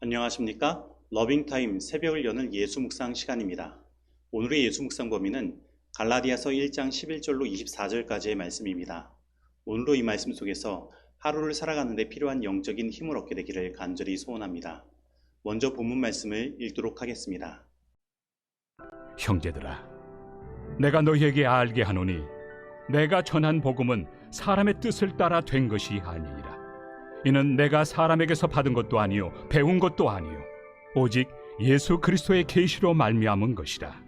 안녕하십니까? 러빙타임 새벽을 여는 예수 묵상 시간입니다. 오늘의 예수 묵상 범위는 갈라디아서 1장 11절로 24절까지의 말씀입니다. 오늘도 이 말씀 속에서 하루를 살아가는 데 필요한 영적인 힘을 얻게 되기를 간절히 소원합니다. 먼저 본문 말씀을 읽도록 하겠습니다. 형제들아, 내가 너희에게 알게 하노니 내가 전한 복음은 사람의 뜻을 따라 된 것이 아니니라. 이는 내가 사람에게서 받은 것도 아니요 배운 것도 아니요 오직 예수 그리스도의 계시로 말미암은 것이라.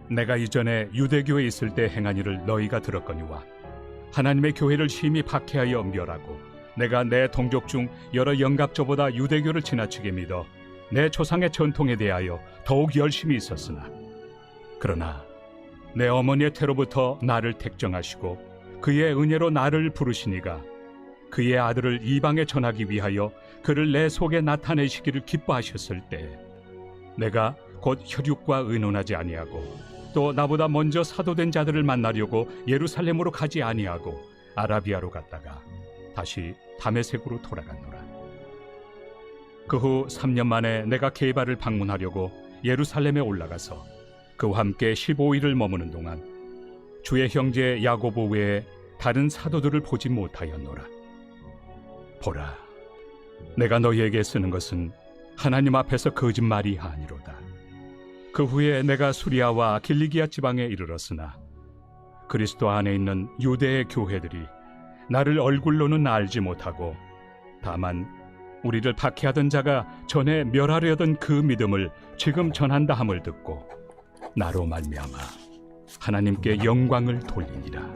내가 이전에 유대교에 있을 때 행한 일을 너희가 들었거니와 하나님의 교회를 심히 박해하여 멸하고 내가 내 동족 중 여러 영갑조보다 유대교를 지나치게 믿어 내 조상의 전통에 대하여 더욱 열심히 있었으나, 그러나 내 어머니의 태로부터 나를 택정하시고 그의 은혜로 나를 부르시니가 그의 아들을 이방에 전하기 위하여 그를 내 속에 나타내시기를 기뻐하셨을 때, 내가 곧 혈육과 의논하지 아니하고 또 나보다 먼저 사도된 자들을 만나려고 예루살렘으로 가지 아니하고 아라비아로 갔다가 다시 다메섹으로 돌아갔노라. 그 후 3년 만에 내가 게바를 방문하려고 예루살렘에 올라가서 그와 함께 15일을 머무는 동안 주의 형제 야고보 외에 다른 사도들을 보지 못하였노라. 보라, 내가 너희에게 쓰는 것은 하나님 앞에서 거짓말이 아니로다. 그 후에 내가 수리아와 길리기아 지방에 이르렀으나 그리스도 안에 있는 유대의 교회들이 나를 얼굴로는 알지 못하고 다만 우리를 박해하던 자가 전에 멸하려던 그 믿음을 지금 전한다 함을 듣고 나로 말미암아 하나님께 영광을 돌리니라.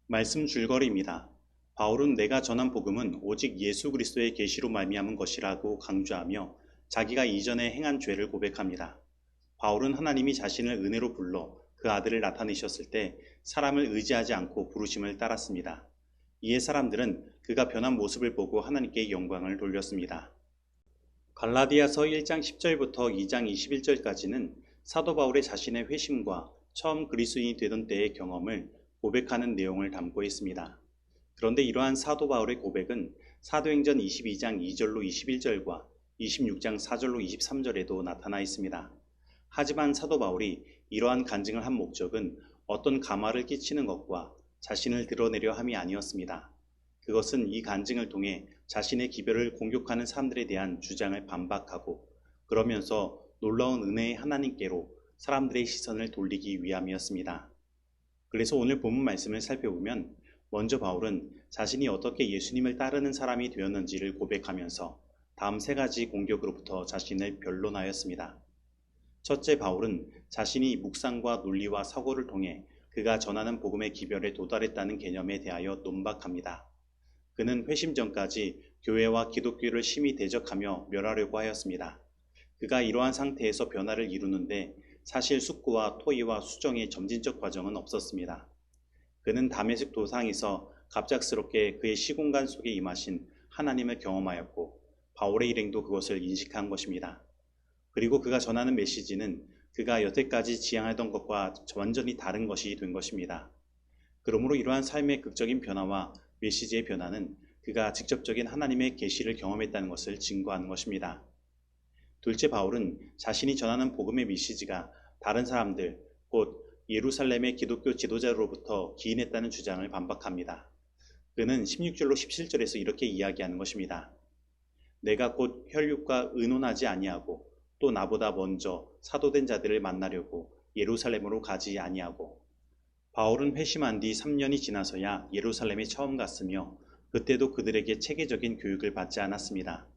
말씀 줄거리입니다. 바울은 내가 전한 복음은 오직 예수 그리스도의 계시로 말미암은 것이라고 강조하며 자기가 이전에 행한 죄를 고백합니다. 바울은 하나님이 자신을 은혜로 불러 그 아들을 나타내셨을 때 사람을 의지하지 않고 부르심을 따랐습니다. 이에 사람들은 그가 변한 모습을 보고 하나님께 영광을 돌렸습니다. 갈라디아서 1장 10절부터 2장 21절까지는 사도 바울의 자신의 회심과 처음 그리스도인이 되던 때의 경험을 고백하는 내용을 담고 있습니다. 그런데 이러한 사도 바울의 고백은 사도행전 22장 2절로 21절과 26장 4절로 23절에도 나타나 있습니다. 하지만 사도 바울이 이러한 간증을 한 목적은 어떤 감화를 끼치는 것과 자신을 드러내려 함이 아니었습니다. 그것은 이 간증을 통해 자신의 기별을 공격하는 사람들에 대한 주장을 반박하고 그러면서 놀라운 은혜의 하나님께로 사람들의 시선을 돌리기 위함이었습니다. 그래서 오늘 본문 말씀을 살펴보면 먼저 바울은 자신이 어떻게 예수님을 따르는 사람이 되었는지를 고백하면서 다음 세 가지 공격으로부터 자신을 변론하였습니다. 첫째, 바울은 자신이 묵상과 논리와 사고를 통해 그가 전하는 복음의 기별에 도달했다는 개념에 대하여 논박합니다. 그는 회심 전까지 교회와 기독교를 심히 대적하며 멸하려고 하였습니다. 그가 이러한 상태에서 변화를 이루는데 사실 숙고와 토의와 수정의 점진적 과정은 없었습니다. 그는 다메섹 도상에서 갑작스럽게 그의 시공간 속에 임하신 하나님을 경험하였고 바울의 일행도 그것을 인식한 것입니다. 그리고 그가 전하는 메시지는 그가 여태까지 지향하던 것과 완전히 다른 것이 된 것입니다. 그러므로 이러한 삶의 극적인 변화와 메시지의 변화는 그가 직접적인 하나님의 계시를 경험했다는 것을 증거하는 것입니다. 둘째, 바울은 자신이 전하는 복음의 메시지가 다른 사람들, 곧 예루살렘의 기독교 지도자로부터 기인했다는 주장을 반박합니다. 그는 16절로 17절에서 이렇게 이야기하는 것입니다. 내가 곧 혈육과 의논하지 아니하고 또 나보다 먼저 사도된 자들을 만나려고 예루살렘으로 가지 아니하고. 바울은 회심한 뒤 3년이 지나서야 예루살렘에 처음 갔으며 그때도 그들에게 체계적인 교육을 받지 않았습니다.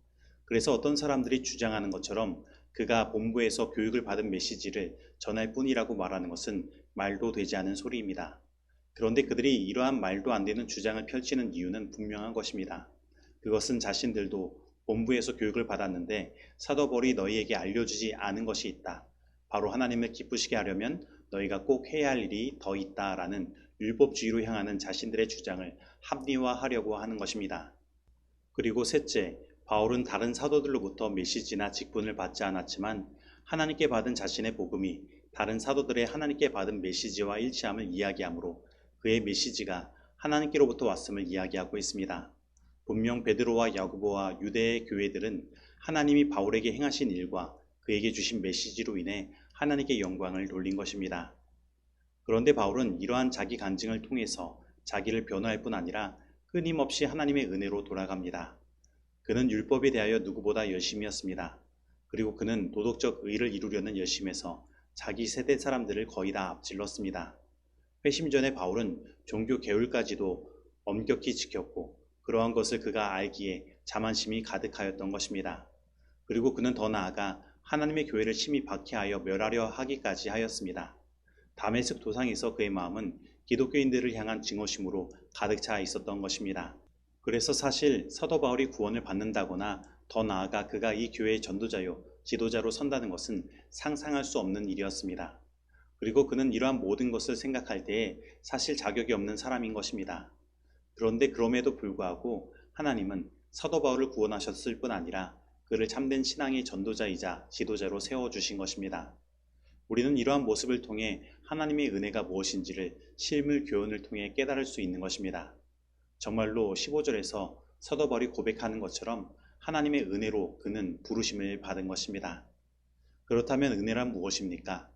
그래서 어떤 사람들이 주장하는 것처럼 그가 본부에서 교육을 받은 메시지를 전할 뿐이라고 말하는 것은 말도 되지 않은 소리입니다. 그런데 그들이 이러한 말도 안 되는 주장을 펼치는 이유는 분명한 것입니다. 그것은 자신들도 본부에서 교육을 받았는데 사도 바울이 너희에게 알려주지 않은 것이 있다. 바로 하나님을 기쁘시게 하려면 너희가 꼭 해야 할 일이 더 있다라는 율법주의로 향하는 자신들의 주장을 합리화하려고 하는 것입니다. 그리고 셋째, 바울은 다른 사도들로부터 메시지나 직분을 받지 않았지만 하나님께 받은 자신의 복음이 다른 사도들의 하나님께 받은 메시지와 일치함을 이야기하므로 그의 메시지가 하나님께로부터 왔음을 이야기하고 있습니다. 분명 베드로와 야고보와 유대의 교회들은 하나님이 바울에게 행하신 일과 그에게 주신 메시지로 인해 하나님께 영광을 돌린 것입니다. 그런데 바울은 이러한 자기 간증을 통해서 자기를 변호할 뿐 아니라 끊임없이 하나님의 은혜로 돌아갑니다. 그는 율법에 대하여 누구보다 열심이었습니다. 그리고 그는 도덕적 의를 이루려는 열심에서 자기 세대 사람들을 거의 다 앞질렀습니다. 회심 전에 바울은 종교 계율까지도 엄격히 지켰고 그러한 것을 그가 알기에 자만심이 가득하였던 것입니다. 그리고 그는 더 나아가 하나님의 교회를 심히 박해하여 멸하려 하기까지 하였습니다. 다메섹 도상에서 그의 마음은 기독교인들을 향한 증오심으로 가득 차 있었던 것입니다. 그래서 사실 사도 바울이 구원을 받는다거나 더 나아가 그가 이 교회의 전도자요 지도자로 선다는 것은 상상할 수 없는 일이었습니다. 그리고 그는 이러한 모든 것을 생각할 때에 사실 자격이 없는 사람인 것입니다. 그런데 그럼에도 불구하고 하나님은 사도 바울을 구원하셨을 뿐 아니라 그를 참된 신앙의 전도자이자 지도자로 세워주신 것입니다. 우리는 이러한 모습을 통해 하나님의 은혜가 무엇인지를 실물 교훈을 통해 깨달을 수 있는 것입니다. 정말로 15절에서 사도 바울이 고백하는 것처럼 하나님의 은혜로 그는 부르심을 받은 것입니다. 그렇다면 은혜란 무엇입니까?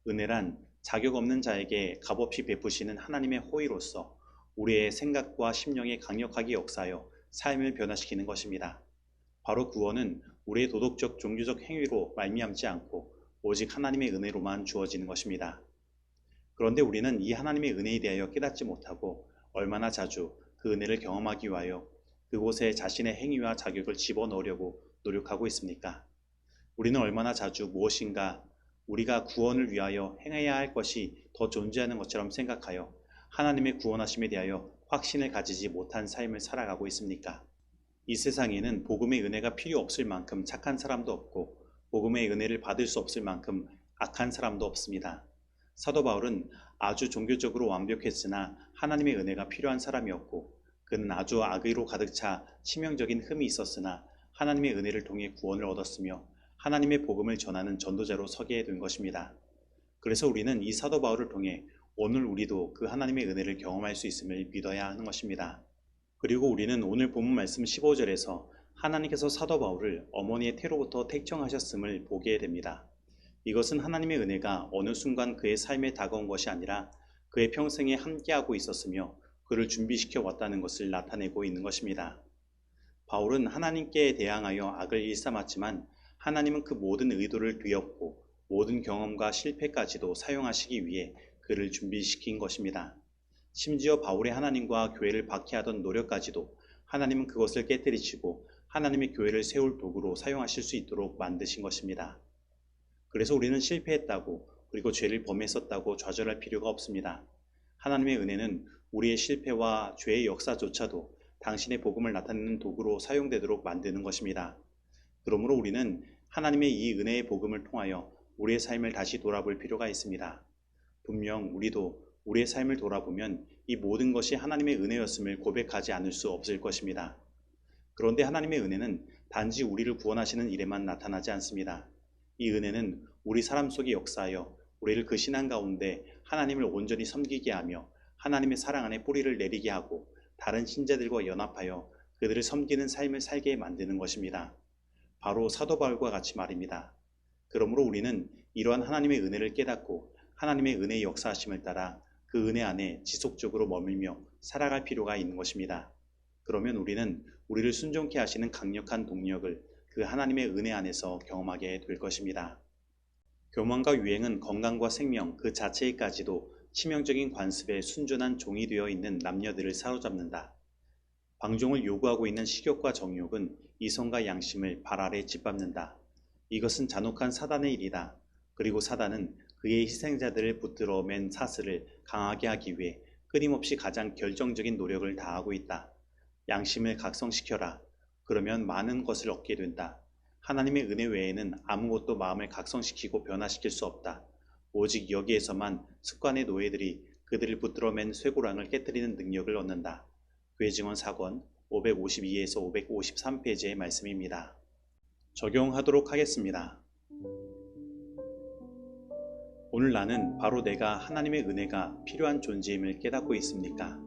은혜란 자격 없는 자에게 값없이 베푸시는 하나님의 호의로서 우리의 생각과 심령에 강력하게 역사하여 삶을 변화시키는 것입니다. 바로 구원은 우리의 도덕적 종교적 행위로 말미암지 않고 오직 하나님의 은혜로만 주어지는 것입니다. 그런데 우리는 이 하나님의 은혜에 대하여 깨닫지 못하고 얼마나 자주 그 은혜를 경험하기 위하여 그곳에 자신의 행위와 자격을 집어넣으려고 노력하고 있습니까? 우리는 얼마나 자주 무엇인가 우리가 구원을 위하여 행해야 할 것이 더 존재하는 것처럼 생각하여 하나님의 구원하심에 대하여 확신을 가지지 못한 삶을 살아가고 있습니까? 이 세상에는 복음의 은혜가 필요 없을 만큼 착한 사람도 없고 복음의 은혜를 받을 수 없을 만큼 악한 사람도 없습니다. 사도 바울은 아주 종교적으로 완벽했으나 하나님의 은혜가 필요한 사람이었고 그는 아주 악의로 가득 차 치명적인 흠이 있었으나 하나님의 은혜를 통해 구원을 얻었으며 하나님의 복음을 전하는 전도자로 서게 된 것입니다. 그래서 우리는 이 사도 바울을 통해 오늘 우리도 그 하나님의 은혜를 경험할 수 있음을 믿어야 하는 것입니다. 그리고 우리는 오늘 본문 말씀 15절에서 하나님께서 사도 바울을 어머니의 태로부터 택정하셨음을 보게 됩니다. 이것은 하나님의 은혜가 어느 순간 그의 삶에 다가온 것이 아니라 그의 평생에 함께하고 있었으며 그를 준비시켜 왔다는 것을 나타내고 있는 것입니다. 바울은 하나님께 대항하여 악을 일삼았지만 하나님은 그 모든 의도를 뒤엎고 모든 경험과 실패까지도 사용하시기 위해 그를 준비시킨 것입니다. 심지어 바울의 하나님과 교회를 박해하던 노력까지도 하나님은 그것을 깨뜨리시고 하나님의 교회를 세울 도구로 사용하실 수 있도록 만드신 것입니다. 그래서 우리는 실패했다고 그리고 죄를 범했었다고 좌절할 필요가 없습니다. 하나님의 은혜는 우리의 실패와 죄의 역사조차도 당신의 복음을 나타내는 도구로 사용되도록 만드는 것입니다. 그러므로 우리는 하나님의 이 은혜의 복음을 통하여 우리의 삶을 다시 돌아볼 필요가 있습니다. 분명 우리도 우리의 삶을 돌아보면 이 모든 것이 하나님의 은혜였음을 고백하지 않을 수 없을 것입니다. 그런데 하나님의 은혜는 단지 우리를 구원하시는 일에만 나타나지 않습니다. 이 은혜는 우리 삶 속에 역사하여 우리를 그 신앙 가운데 하나님을 온전히 섬기게 하며 하나님의 사랑 안에 뿌리를 내리게 하고 다른 신자들과 연합하여 그들을 섬기는 삶을 살게 만드는 것입니다. 바로 사도 바울과 같이 말입니다. 그러므로 우리는 이러한 하나님의 은혜를 깨닫고 하나님의 은혜의 역사하심을 따라 그 은혜 안에 지속적으로 머물며 살아갈 필요가 있는 것입니다. 그러면 우리는 우리를 순종케 하시는 강력한 동력을 그 하나님의 은혜 안에서 경험하게 될 것입니다. 교만과 유행은 건강과 생명 그 자체에까지도 치명적인 관습에 순전한 종이 되어 있는 남녀들을 사로잡는다. 방종을 요구하고 있는 식욕과 정욕은 이성과 양심을 발 아래 짓밟는다. 이것은 잔혹한 사단의 일이다. 그리고 사단은 그의 희생자들을 붙들어 맨 사슬을 강하게 하기 위해 끊임없이 가장 결정적인 노력을 다하고 있다. 양심을 각성시켜라. 그러면 많은 것을 얻게 된다. 하나님의 은혜 외에는 아무것도 마음을 각성시키고 변화시킬 수 없다. 오직 여기에서만 습관의 노예들이 그들을 붙들어 맨 쇠고랑을 깨뜨리는 능력을 얻는다. 교회 증언 4권 552에서 553페이지의 말씀입니다. 적용하도록 하겠습니다. 오늘 나는 바로 내가 하나님의 은혜가 필요한 존재임을 깨닫고 있습니까?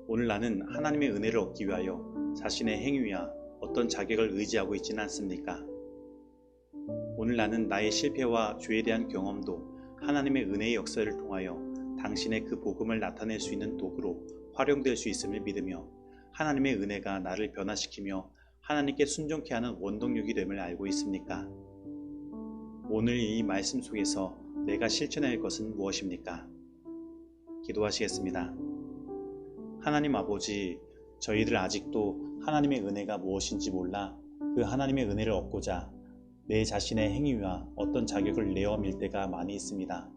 오늘 나는 하나님의 은혜를 얻기 위하여 자신의 행위와 어떤 자격을 의지하고 있지는 않습니까? 오늘 나는 나의 실패와 죄에 대한 경험도 하나님의 은혜의 역사를 통하여 당신의 그 복음을 나타낼 수 있는 도구로 활용될 수 있음을 믿으며 하나님의 은혜가 나를 변화시키며 하나님께 순종케 하는 원동력이 됨을 알고 있습니까? 오늘 이 말씀 속에서 내가 실천해야 할 것은 무엇입니까? 기도하시겠습니다. 하나님 아버지, 저희들 아직도 하나님의 은혜가 무엇인지 몰라 그 하나님의 은혜를 얻고자 내 자신의 행위와 어떤 자격을 내어 밀 때가 많이 있습니다.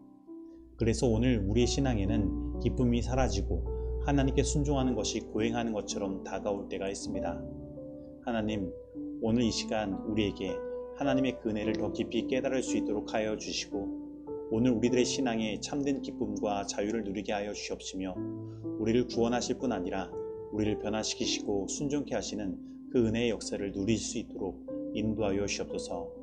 그래서 오늘 우리의 신앙에는 기쁨이 사라지고 하나님께 순종하는 것이 고행하는 것처럼 다가올 때가 있습니다. 하나님, 오늘 이 시간 우리에게 하나님의 그 은혜를 더 깊이 깨달을 수 있도록 하여 주시고 오늘 우리들의 신앙에 참된 기쁨과 자유를 누리게 하여 주시옵시며 우리를 구원하실 뿐 아니라 우리를 변화시키시고 순종케 하시는 그 은혜의 역사를 누릴 수 있도록 인도하여 주시옵소서.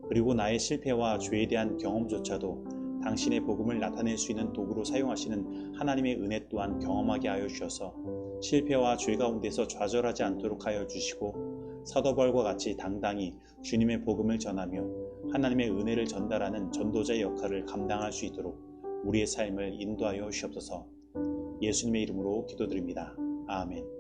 그리고 나의 실패와 죄에 대한 경험조차도 당신의 복음을 나타낼 수 있는 도구로 사용하시는 하나님의 은혜 또한 경험하게 하여 주셔서 실패와 죄 가운데서 좌절하지 않도록 하여 주시고 사도 바울과 같이 당당히 주님의 복음을 전하며 하나님의 은혜를 전달하는 전도자의 역할을 감당할 수 있도록 우리의 삶을 인도하여 주시옵소서. 예수님의 이름으로 기도드립니다. 아멘.